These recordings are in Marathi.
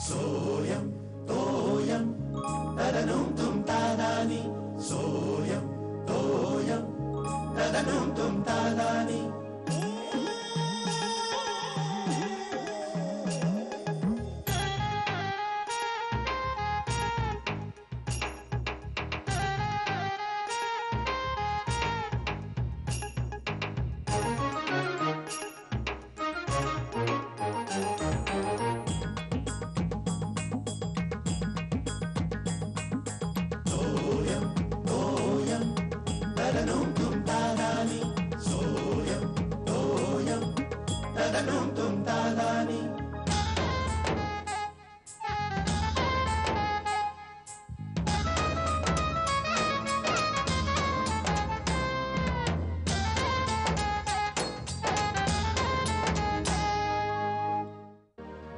सोयम तोयम तदनुम तुम तादानी सोयम तोयम तदनुम तुम तादानी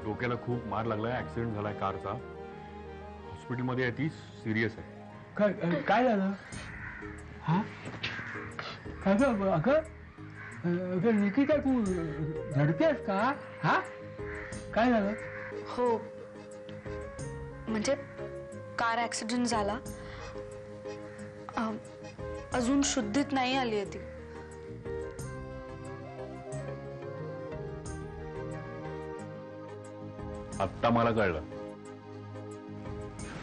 डोक्याला खूप मार लागलाय, ऍक्सिडेंट झालाय कारचा. हॉस्पिटलमध्ये आहे, ती सिरियस आहे. काय झालं? हा अगं अगं अगं निकिता, तू रडतेस का? हा काय झालं? हो, म्हणजे कार ऍक्सिडेंट झाला. अजून शुद्धीत नाही आली आहे ती. आत्ता मला कळलं,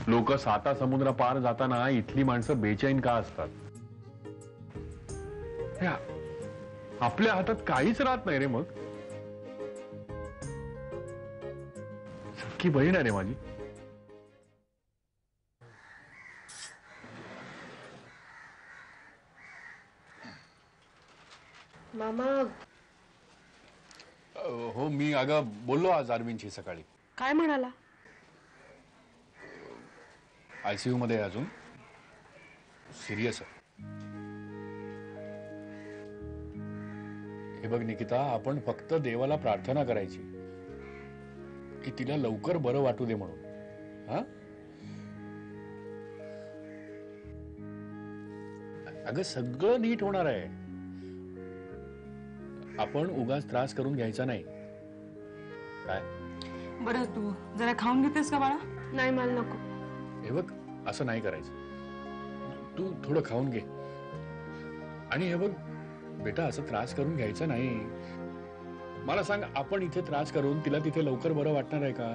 लोक साता समुद्र पार जाताना इथली माणसं बेचैन का असतात. आपल्या हातात काहीच राहत नाही रे. मग सख्खी बहीण आहे रे माझी. मामा. हो, मी अगं बोललो आज अरविंदशी सकाळी. काय म्हणाला? आयसीयू मध्ये आहे, अजून सिरियस आहे. हे बघ निकिता, आपण फक्त देवाला प्रार्थना करायची की तिला लवकर बरं वाटू दे म्हणून. हा अगं, सगळं नीट होणार आहे. आपण उगाच त्रास करून घ्यायचा नाही. काय बरं, तू जरा खाऊन घेतेस का बाळा? नाही, मला नको. हे बघ, असं नाही करायचं. तू थोडं खाऊन घे. आणि हे बघ बेटा, असं त्रास करून घ्यायचा नाही. मला सांग, आपण इथे त्रास करून तिला तिथे लवकर बरं वाटणार आहे का?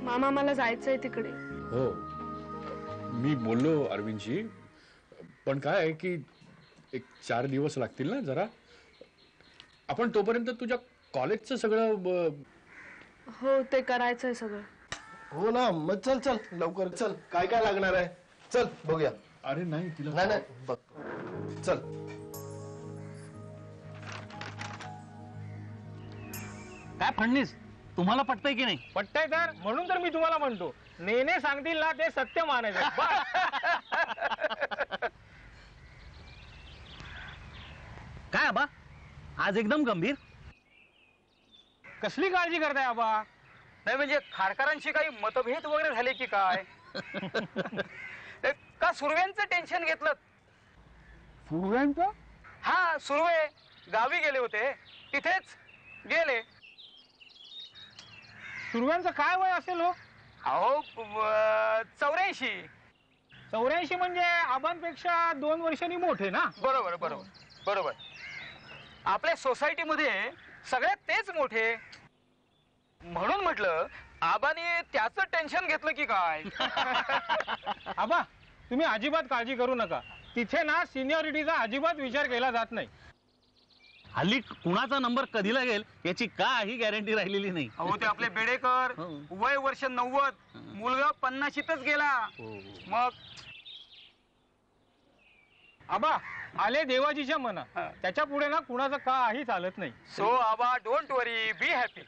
मामा, मला जायचंय तिकडे. हो, मी बोललो अरविंदशी, पण काय आहे की 1-4 दिवस लागतील ना जरा. आपण तोपर्यंत तुझ्या कॉलेजचं सगळं. हो, ते करायचंय सगळं. हो ना, मग चल चल लवकर चल. काय काय लागणार आहे? चल बघूया. अरे नाही, तिला नाही नाही, बघ चल. काय फडणीस, तुम्हाला पटतंय की नाही? पटतंय तर म्हणून तर मी तुम्हाला म्हणतो, नेने सांगतील ना ते सत्य मानायचं. काय आबा, आज एकदम गंभीर? कसली काळजी करताय आबा? नाही म्हणजे खारकरांशी काही मतभेद वगैरे झाले की काय? का सुर्व्यांचं टेन्शन घेतलं? सुर्व्यांचं? हा, सुर्वे गावी गेले होते, तिथेच गेले. सुर्व्यांचं काय वय असेल हो? अहो 84. 84 म्हणजे आबांपेक्षा 2 वर्षांनी मोठे ना? बरोबर बरोबर बरोबर. आपल्या सोसायटीमध्ये सगळ्यात तेच मोठे, म्हणून म्हटलं आबाने त्याचं टेन्शन घेतलं की काय? आबा, तुम्ही अजिबात काळजी करू नका. तिथे ना सिनियरिटीचा अजिबात विचार केला जात नाही. हल्ली कुणाचा नंबर कधी लागेल याची काही गॅरंटी राहिलेली नाही. अहो, ते आपले बेडेकर, वय वर्ष 90, मुलगा 50शीतच गेला. मग आबा, आले देवाजीच्या मना, त्याच्या पुढे ना कुणाचं काही चालत नाही. सो आबा, डोंट वरी, बी हॅपी.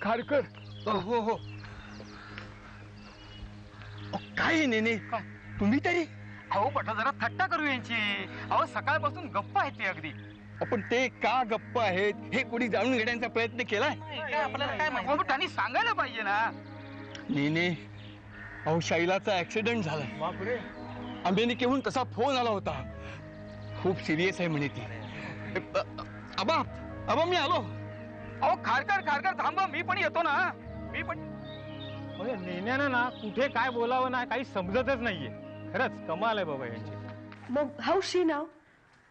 खारकर. हो हो. काय नेने, तुम्ही तरी? अहो पटा, जरा थट्टा करू यांची. अहो, सकाळपासून गप्पा आहेत ते अगदी. आपण ते का गप्प आहेत हे कोणी जाणून घेण्याचा प्रयत्न केलाय? आपल्याला काय माहिती? त्यांनी सांगायला पाहिजे ना. नेने, अहो शैलाचा ऍक्सिडेंट झालाय. बापरे. आंबेनिकेहून तसा फोन आला होता. खूप सिरियस आहे म्हणे ती. आबा आबा मी आलो. अहो खारकर थांबा, मी पण येतो ना. मी पण म्हणजे नेण्यानं ना कुठे काय बोलावं ना काही समजतच नाहीये. खरंच कमाल आहे बाबा यांची. मग हाऊ शी नाव?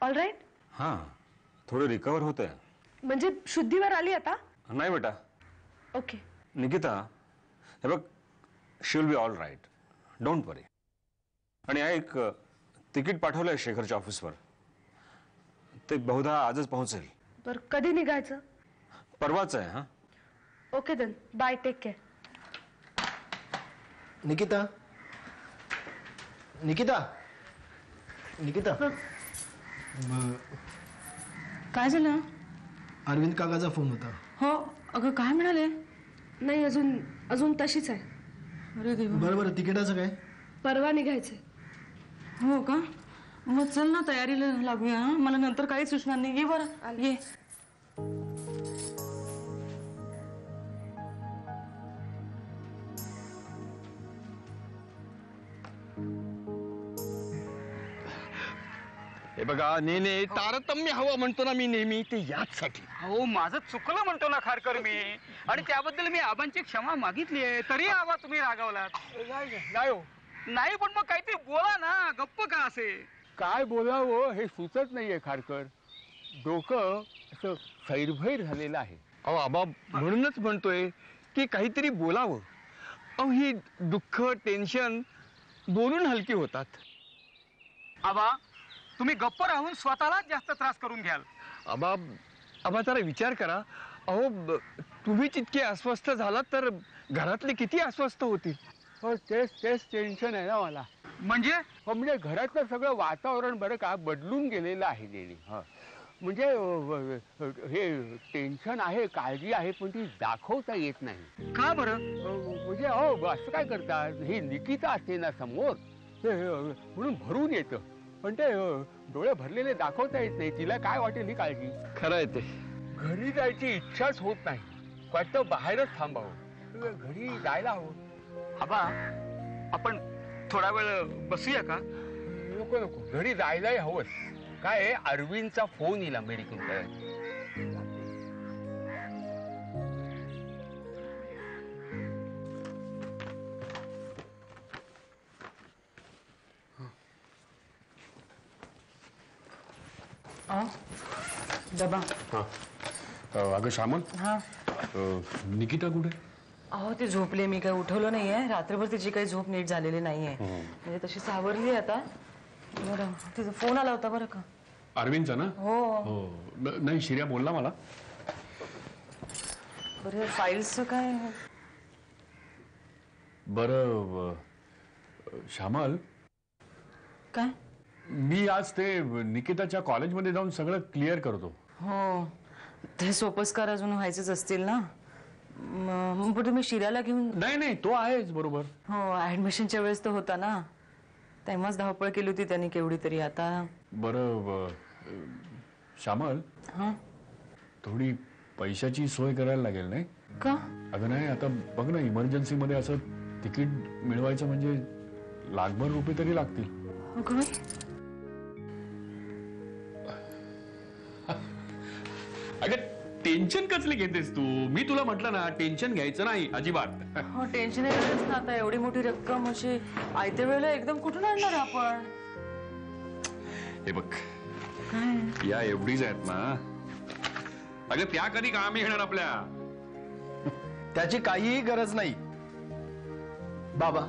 All right? हां थोडं रिकवर होतंय. म्हणजे शुद्धीवर आली आता? नाही बेटा. ओके. निकिता हे बघ, she will be all right, don't worry. आणि एक तिकीट पाठवलंय शेखरच्या ऑफिसवर, ते बहुधा आजच पोहोचेल. तर कधी निघायचं? परवाच आहे. हां okay then, bye, take care. Nikita Nikita Nikita काय झालं? अरविंद काकाचा फोन होता. हो अगं काय म्हणाले? नाही, अजून तशीच आहे. अरे देवा. बरं तिकिटाचं काय? परवा निघायचंय. हो का? मग चल ना तयारीला लागूया. हं? मला नंतर काहीच सुचणार नाही. ये बरं ये. हे बघा नेने तारतम्य हवं म्हणतो ना मी नेहमी, ते याचसाठी. हो माझं चुकलं म्हणतो ना खारकर मी, आणि त्याबद्दल मी आबांची क्षमा मागितली आहे. तरी आबा तुम्ही रागावलात. नाही पण मग काहीतरी बोला ना, गप्प का असे? काय बोलावं हे सुचत नाहीये खारकर. डोकं असं सैरभैर झालेलं आहे. अहो आबा म्हणूनच म्हणतोय की काहीतरी बोलावं. अहो ही दुःख टेन्शन बोलून हलकी होतात. आबा तुम्ही गप्प राहून स्वतःलाच जास्त त्रास करून घ्याल. आबा जरा विचार करा. अहो तुम्ही जितके अस्वस्थ झालात तर घरातले किती अस्वस्थ होतील. हो तेच टेन्शन आहे ना मला. म्हणजे घरातलं सगळं वातावरण बरं का बदलून गेलेलं आहे नेहमी. म्हणजे हे टेन्शन आहे, काळजी आहे, पण ती दाखवता येत नाही. का बरं? म्हणजे असं काय करतात, ही निकिता असते ना समोर म्हणून भरून येतं, पण ते डोळे भरलेले दाखवता येत नाही. तिला काय वाटेल ही काळजी. खरं आहे ते. घरी जायची इच्छाच होत नाही. वाटतं बाहेरच थांबावं, घरी जायला हवं. आबा आपण थोडा वेळ बसूया का? नको घरी जायलाही हवंच. काय अरविंदचा फोन येईल अमेरिकेत. डबा. अगं श्यामल, हा निकिता कुठे? अहो ती झोपली. मी काही उठवलं नाहीये. रात्रभर तिची काही झोप नीट झालेली नाहीये. म्हणजे तशी सावरली आता. बरं तिचा फोन आला होता बरं का, अरविंदचा ना? हो. नाही शिर्या बोलला मला. बरं फाईल्सचं काय? बरं श्यामल, काय? मी आज ते निकिताच्या कॉलेजमध्ये जाऊन सगळं क्लिअर करतो. हो ते सोपस्कार अजून व्हायचेच असतील ना. मग तुम्ही शिर्याला घेऊन? नाही तो आहेच बरोबर. हो ऍडमिशनच्या वेळेस तर होता ना, तेव्हाच धावपळ केली होती त्यांनी केवढी तरी. आता बरं श्यामल, हा थोडी पैशाची सोय करायला लागेल नाही का? अगं नाही, आता बघ ना इमर्जन्सी मध्ये असं तिकीट मिळवायचं म्हणजे लाखभर रुपये तरी लागतील. अगं अगं टेन्शन कसले घेतेस तू? मी तुला म्हटलं ना टेन्शन घ्यायचं नाही अजिबात. हो टेन्शन येणारच ना. आता एवढी मोठी रक्कम अशी आयत्या वेळेला एकदम कुठून आणणार आपण? हे बघ काय या एवढीच आहेत ना, अगं त्या कधी कामी येणार आपल्या? त्याची काहीही गरज नाही. बाबा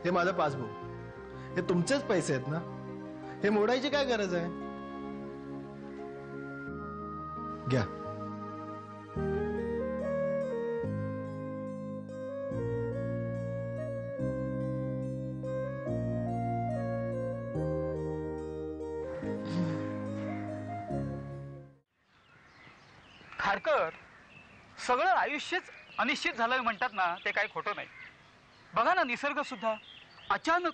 हे माझं पासबुक, हे तुमचेच पैसे आहेत ना, हे मोडायची काय गरज आहे? घ्या. खारकर सगळं आयुष्यच अनिश्चित झालं म्हणतात ना, ते काही खोटं नाही. बघा ना निसर्ग सुद्धा अचानक,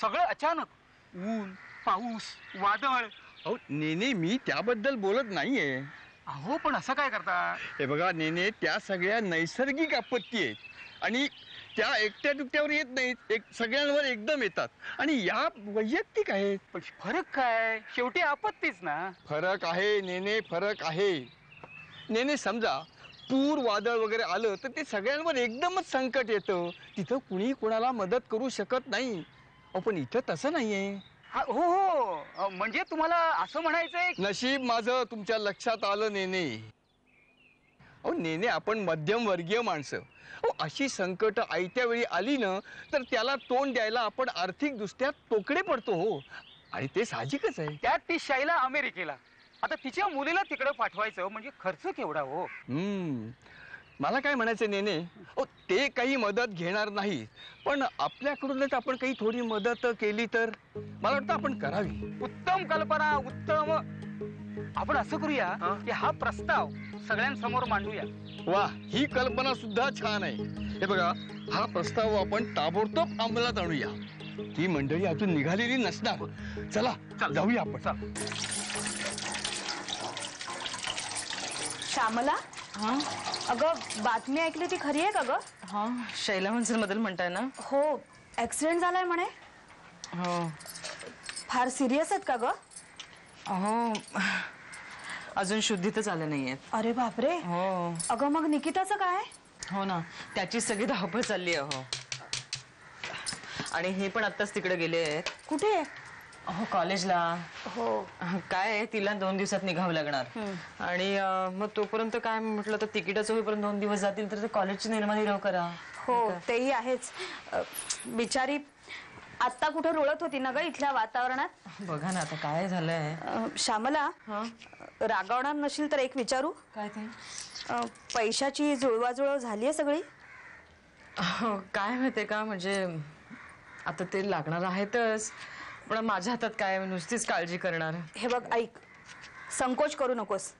सगळं अचानक. ऊन, पाऊस, वादळ. अहो नेने मी त्याबद्दल बोलत नाहीये. अहो पण असं काय करता? हे बघा नेने, त्या सगळ्या नैसर्गिक आपत्ती आहेत आणि त्या एकट्या दुकट्यावर येत नाहीत, सगळ्यांवर एकदम येतात. आणि या वैयक्तिक आहेत. पण फरक काय? शेवटी आपत्तीच ना. फरक आहे नेने, फरक आहे. नेने समजा पूर वादळ वगैरे आलं तर ते सगळ्यांवर एकदमच संकट येतं. तिथं कुणी कुणाला मदत करू शकत नाही. पण इथं तसं नाहीये. हो हो, म्हणजे तुम्हाला असं म्हणायचंय? नशीब माझं तुमच्या लक्षात आलं नेने. अहो नेने, आपण मध्यमवर्गीय माणसं. अशी संकट आयत्या वेळी आली ना तर त्याला तोंड द्यायला आपण आर्थिकदृष्ट्या तोकडे पडतो हो. आणि ते साहजिकच आहे. त्यात ती शैला अमेरिकेला. आता तिच्या मुलीला तिकडे पाठवायचं म्हणजे खर्च केवढा हो. मला काय म्हणायचं नेने, ते काही मदत घेणार नाही, पण आपल्याकडूनच आपण काही थोडी मदत केली तर मला वाटतं आपण करावी. उत्तम कल्पना, उत्तम. आपण असं करूया की हा प्रस्ताव सगळ्यांसमोर मांडूया. वा, ही कल्पना सुद्धा छान आहे. हे बघा, हा प्रस्ताव आपण ताबडतोब अंमलात आणूया. ही मंडळी अजून निघालेली नसणार. चला जाऊया आपण. श्यामला, अगं बातमी ऐकली ती खरी आहे का ग? हा, शैला बद्दल म्हणताय ना? हो, ऍक्सिडेंट झालाय म्हणे. हो. फार सिरियस आहेत का ग? हो, अजून शुद्धीतच आले नाहीयेत. अरे बापरे. हो. अगं मग निकिताचं काय? हो ना, त्याची सगळी धावपळ चालली आहे. हो. आणि हे पण आत्ताच तिकडे गेले आहेत. कुठे? हो, कॉलेजला. हो. काय आहे, तिला 2 दिवसात निघावं लागणार. आणि मग तोपर्यंत काय म्हटलं तर तिकिटाचं होईपर्यंत 2 दिवस जातील तर कॉलेजची निर्माण करा. हो, तेही आहेच. बिचारी आत्ता कुठे रुळत होती ना ग इथल्या वातावरणात. बघा ना आता काय झालंय. श्यामला, रागावणार नशील तर एक विचारू? काय ते? पैशाची जुळवाजुळव झालीये सगळी? काय माहितीये का, म्हणजे आता ते लागणार आहेतच, पण माझ्या हातात काय, नुसतीच काळजी करणार. हे बघ ऐक, संकोच करू नकोस.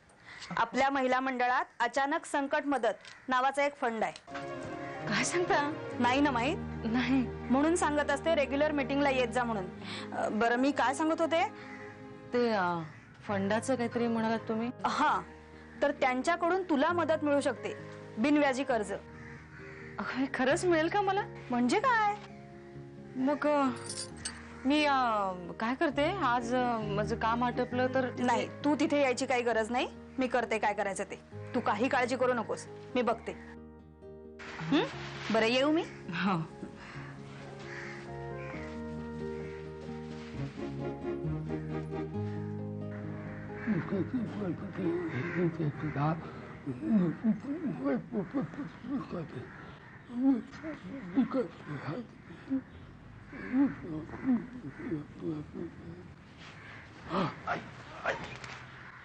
आपल्या महिला मंडळात अचानक संकट मदत नावाचा एक फंड आहे. काय सांगता? नाही ना माहित? नाही. म्हणून सांगत असते रेग्युलर मीटिंगला येत जा म्हणून. बरं, मी काय सांगत होते ते फंडाचं काहीतरी म्हणालात तुम्ही? हा, तर त्यांच्याकडून तुला मदत मिळू शकते, बिनव्याजी कर्ज. खरंच मिळेल का मला? म्हणजे काय? मग मी काय करते, आज माझं काम आटपलं तर. नाही, तू तिथे यायची काही गरज नाही. मी करते काय करायचं ते. तू काही काळजी करू नकोस, मी बघते. बरं, येऊ मी? हो.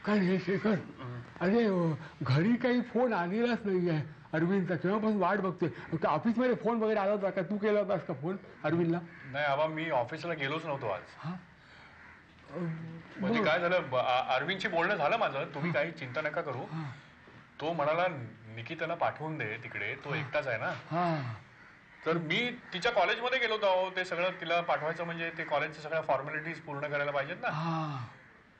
काय हे शेखर, अरे घरी काही फोन आलेलाच नाहीये अरविंदचा. केव्हापासून वाट बघतोय. ऑफिसमध्ये फोन वगैरे आला होता का? तू केला होतास का फोन अरविंदला? नाही आबा, मी ऑफिसला गेलोच नव्हतो आज. म्हणजे काय झालं, अरविंदशी बोलणं झालं माझं. तुम्ही काही चिंता नका करू. तो म्हणाला निकिताला पाठवून दे तिकडे, तो एकटाच आहे ना. तर मी तिच्या कॉलेजमध्ये गेलो होतो. ते सगळं तिला पाठवायचं म्हणजे ते कॉलेजच्या सगळ्या फॉर्मॅलिटीज पूर्ण करायला पाहिजेत ना.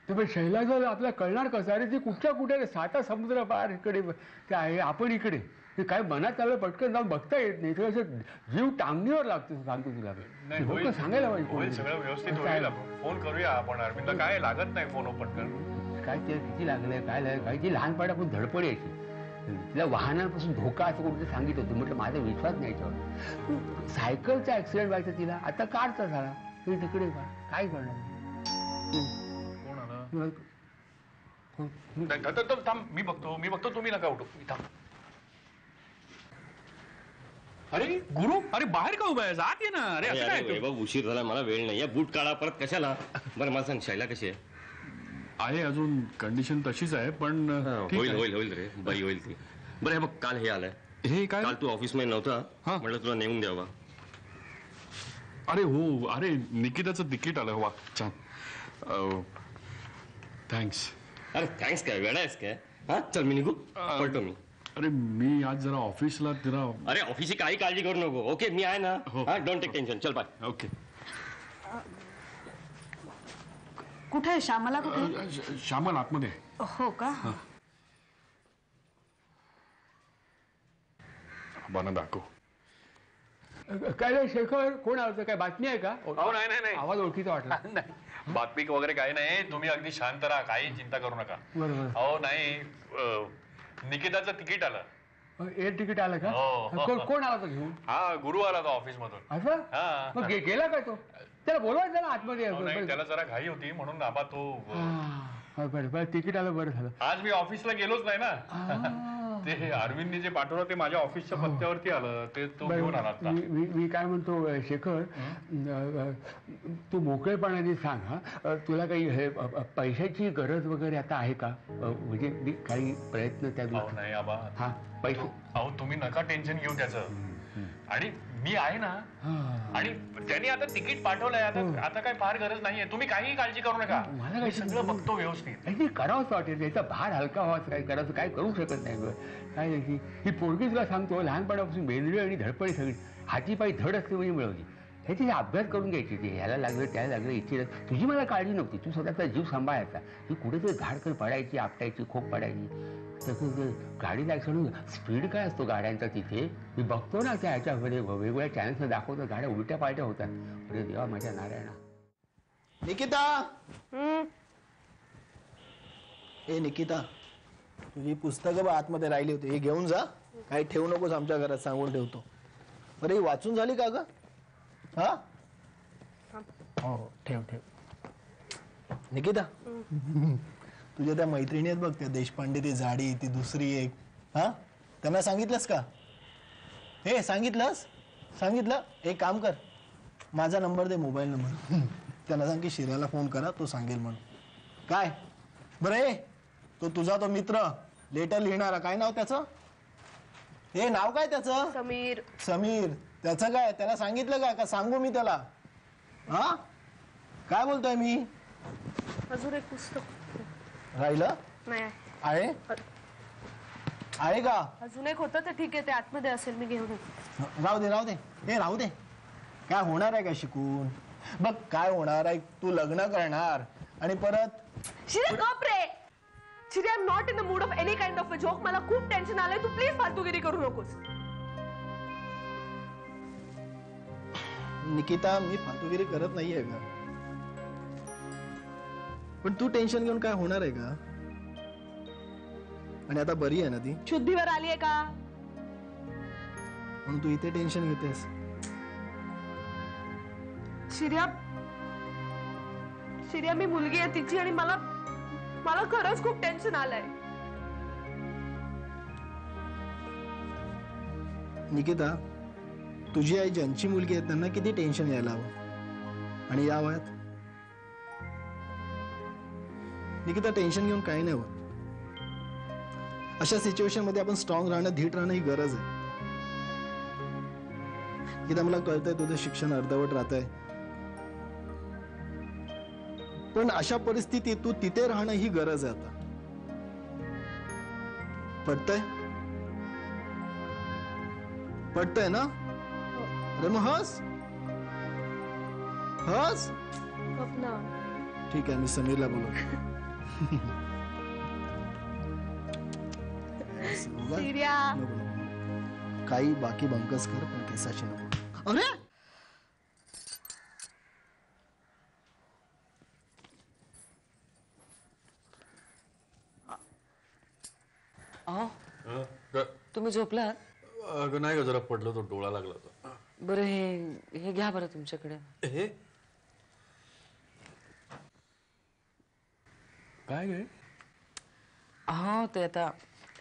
पण शैलाचं आपल्याला कळणार कसं? अरे ती कुठच्या कुठे, साता समुद्र पार इकडे ते आहे, आपण इकडे. ते काय मनात आलं पटकन जाऊन बघता येत नाही. तुला असं जीव टांगणीवर लागतो. सांगतो तुला, नाही सांगायला पाहिजे. सगळं व्यवस्थित होईल. फोन करूया आपण अरविंदला. काय लागत नाही फोन पटकन. काय ते किती लागलंय, काय लागलं, काय ती लहानपणा पण धडपड यायची. तिला वाहनांपासून धोका असं कुठे सांगितलं होतं. म्हटलं माझा विश्वास नाही याच्यावर. सायकलचा ऍक्सिडेंट व्हायचा तिला, आता कारचा झाला. तरी तिकडे काय करणार? थांब, मी बघतो. तुम्ही नका उठू. थांब. अरे गुरु, अरे बाहेर का उभा आहे? आत ये ना. अरे असं काय? उशीर झाला, मला वेळ नाही. बूट काढा परत. कशाला? बरं मला सांग, शैला कशी आहे? अजून कंडिशन तशीच आहे, पण होईल रे, बरी होईल ती. बरं हे बघ, काल हे आलंय. हे काय? काल तू ऑफिस मध्ये नव्हता, म्हटलं तुला नेऊन द्यावा. अरे हो, अरे निकिताचं तिकीट आलं. वा, छान, थँक्स. अरे थँक्स काय, वेळा आहेस काय? हा चल, मी निघू, पळतो मी. अरे मी आज जरा ऑफिसला जरा. अरे ऑफिसची काही काळजी करू नको. ओके, मी आहे ना. Don't take tension. चल बाय. ओके. कुठे आहे श्यामला? कुठे? श्यामल आतमध्ये. हो का? आबांना दाखव. काय रे शेखर, कोण आलं? काय बातमी आहे का? अहो नाही नाही नाही आवाज ओळखीचा वाटला. नाही बातमी वगैरे काही नाही, तुम्ही अगदी शांत राहा, काही चिंता करू नका. बरोबर. अहो नाही निकिताचं तिकीट आलं. एअर तिकीट आलं का? हो. कोण आला तो घेऊन? हा गुरु आला तो ऑफिस मधून. असं? हा. मग गेला का तो? त्याला बोलवायचं त्याला आतमध्ये. अहो, नाही त्याला जरा घाई होती म्हणून आबा तो बरं बरं, तिकीट आलं, बरं झालं. आज मी ऑफिसला गेलोच नाही ना. ते अरविंदनी जे पाठवलं ते माझ्या ऑफिसच्या पत्त्यावरती आलं, ते तो घेऊन आला आता. मी काय म्हणतो शेखर, तू मोकळेपणाने सांग. हा, तुला काही हे पैशाची गरज वगैरे आता आहे का? म्हणजे मी काही प्रयत्न त्या अहो नाही आबा. हा पैसे. अहो तुम्ही नका टेन्शन घेऊ त्याचं, आणि मी आहे ना. आणि त्यांनी आता तिकीट पाठवलंय, आता काय फार गरज नाहीये, तुम्ही काही काळजी करू नका. मला मी सगळं बघतो व्यवस्थित. काही करावंच वाटेल, याचा भार हलका व्हायचं, काही करायचं, काय करू शकत नाही. काय ही पोरगी तुला सांगतो, लहानपणापासून मेंदळी आणि धडपडी सगळी हाती पायी धड असते म्हणजे मिळवली. ह्याची अभ्यास करून घ्यायची, ते ह्याला लागलं त्याला लागलं, इथे तुझी मला काळजी नव्हती. तू स्वतःचा जीव सांभाळायचा. ती कुठेतरी झाडकन पडायची, आपटायची, खोप पडायची. तसं गाडीला ऍक्सिडेंट, स्पीड काय असतो गाड्यांचा तिथे, मी बघतो ना त्या ह्याच्यामध्ये वेगवेगळ्या चॅनल्सला दाखवतो, गाड्या उलट्या पालट्या होतात. अरे देवा माझ्या नारायणा. निकिता, ए निकिता, तुझी पुस्तकं बघ आतमध्ये राहिली होती, हे घेऊन जा. काही ठेवू नकोस आमच्या घरात, सांगून ठेवतो. बरं ही वाचून झाली का ग? हा हो ठेव ठेव. निकिता, तुझ्या त्या मैत्रिणी आहेत बघ, त्या देशपांडे, ती जाडी, ती दुसरी एक, हा त्यांना सांगितलंस का? हे सांगितलंस? सांगितलं? एक काम कर, माझा नंबर दे, मोबाईल नंबर. त्यांना सांग की शिर्याला फोन करा, तो सांगेल म्हणून. काय बरं, तो तुझा तो मित्र लेटर लिहिणारा, काय नाव त्याचं? हे नाव काय त्याचं? समीर. समीर. त्याचं काय? त्याला सांगितलं का सांगू मी त्याला? हा काय बोलतोय मी? अजून एक पुस्तक राहिलं नाही आहे? आहे का? अजून एक होतं, तर ठीक आहे, ते आतमध्ये असेल, मी घेऊन येते. राहू दे राहू दे, हे राहू दे. काय होणार आहे का शिकून? बघ काय होणार आहे, तू लग्न करणार आणि परत. शिर्या गप रे. शिर्या, I am not in the mood off any kind of a joke. मला खूप टेन्शन आलंय, तू प्लीज फालतूगिरी करू नकोस. निकिता, मी फालतूगिरी करत नाहीये का? पण तू टेन्शन घेऊन काय होणार आहे का? आणि आता बरी आहे ना ती? शुद्धीवर आलीये का? म्हणून तू इथे टेन्शन घेतेस? शिर्या मी मुलगी आहे तिची, आणि मला खरंच खूप टेन्शन आलंय. निकिता, तुझी आई ज्यांची मुलगी आहे त्यांना किती टेन्शन यायला हवं, आणि या वयात? निकिता, टेन्शन घेऊन काही नाही होत. अशा सिच्युएशन मध्ये आपण स्ट्रॉंग राहणं, धीट राहणं ही गरज आहे. निकिता, मला कळतंय तुझं शिक्षण अर्धवट राहतंय, पण अशा परिस्थितीत तू तिथे राहणं ही गरज आहे आता. पटतंय? पटतंय ना? अरे मग हस हस. ठीक आहे, मी समीरला बोलवतो. काही बाकी बंकस कर, पण केसाची नको. अरे तुम्ही झोपलात? अगं नाही, जरा पडलो तो, डोळा लागला होता. बरं हे घ्या बरं तुमच्याकडे. हे काय गे? हो, ते आता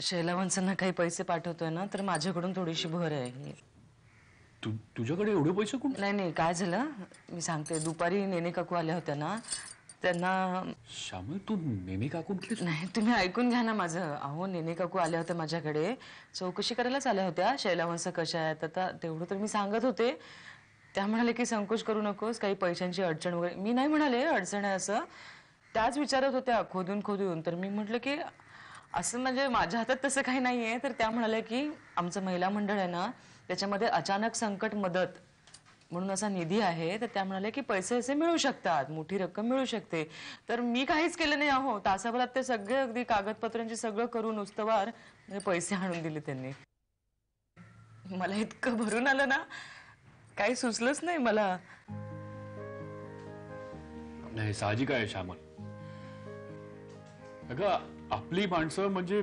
शैलावंसांना काही पैसे पाठवतोय ना, तर माझ्याकडून थोडीशी भर आहे. तुझ्याकडे एवढे पैसे कुठे? नाही काय झालं मी सांगते. दुपारी नेने काकू आल्या होत्या ना, त्यांना. श्यामल, तू नेने काकू नाही, तुम्ही ऐकून घ्या ना माझं. अहो, नेने काकू आल्या होत्या माझ्याकडे, चौकशी करायलाच आल्या होत्या. शैलावंस कशा आहेत आता, तेवढं तर मी सांगत होते. त्या म्हणाले की संकोच करू नकोस, काही पैशांची अडचण वगैरे. मी नाही म्हणाले अडचण आहे असं, त्याच विचारत होत्या खोदून. तर मी म्हटलं की असं म्हणजे माझ्या हातात तसं काही नाहीये. तर त्या म्हणाल्या की आमचं महिला मंडळ आहे ना, त्याच्यामध्ये अचानक संकट मदत म्हणून असा निधी आहे, तर त्या म्हणाल्या की पैसे असे मिळू शकतात, मोठी रक्कम मिळू शकते. तर मी काहीच केलं नाही. अहो, तासाभरात ते सगळे अगदी कागदपत्रांची सगळं करून उस्तवार पैसे आणून दिले त्यांनी. मला इतकं भरून आलं ना, काही सुचलंच नाही मला. नाही साहजिक आहे श्यामल. अगं आपली माणसं म्हणजे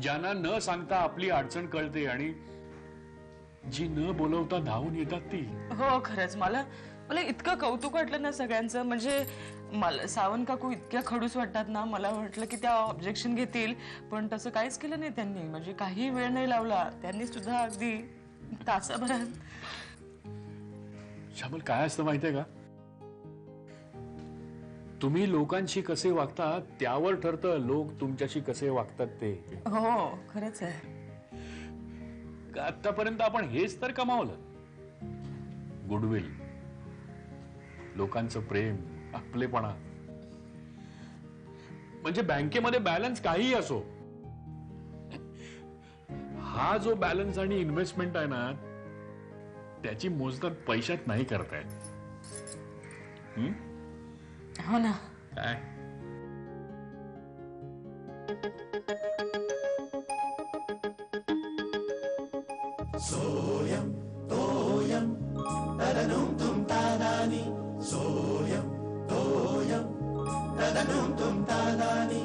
ज्यांना न सांगता आपली अडचण कळते आणि जी न बोलवता धावून येतात ती. हो खरंच मला मला इतकं कौतुक वाटलं ना सगळ्यांचं. म्हणजे मला सावंत काकू इतक्या खडूस वाटतात ना, मला वाटलं की त्या ऑब्जेक्शन घेतील, पण तसं काहीच केलं नाही त्यांनी. म्हणजे काही वेळ नाही लावला त्यांनी सुद्धा. अगदी तासाभरात. श्यामल काय असतं माहितीये का, तुम्ही लोकांशी कसे वागता त्यावर ठरतं लोक तुमच्याशी कसे वागतात ते. हो खरंच आहे. आतापर्यंत आपण हेच तर कमावलं. गुडविल, लोकांचं प्रेम, आपलेपणा. म्हणजे बँकेमध्ये बॅलन्स काहीही असो, हा जो बॅलन्स आणि इन्व्हेस्टमेंट आहे ना, त्याची मोजदाद पैशात नाही करतायत. हो ना. काय सोयम तोयम तदनुम तुम तादानी. सोयम तोयम तदनुम तुम तादानी.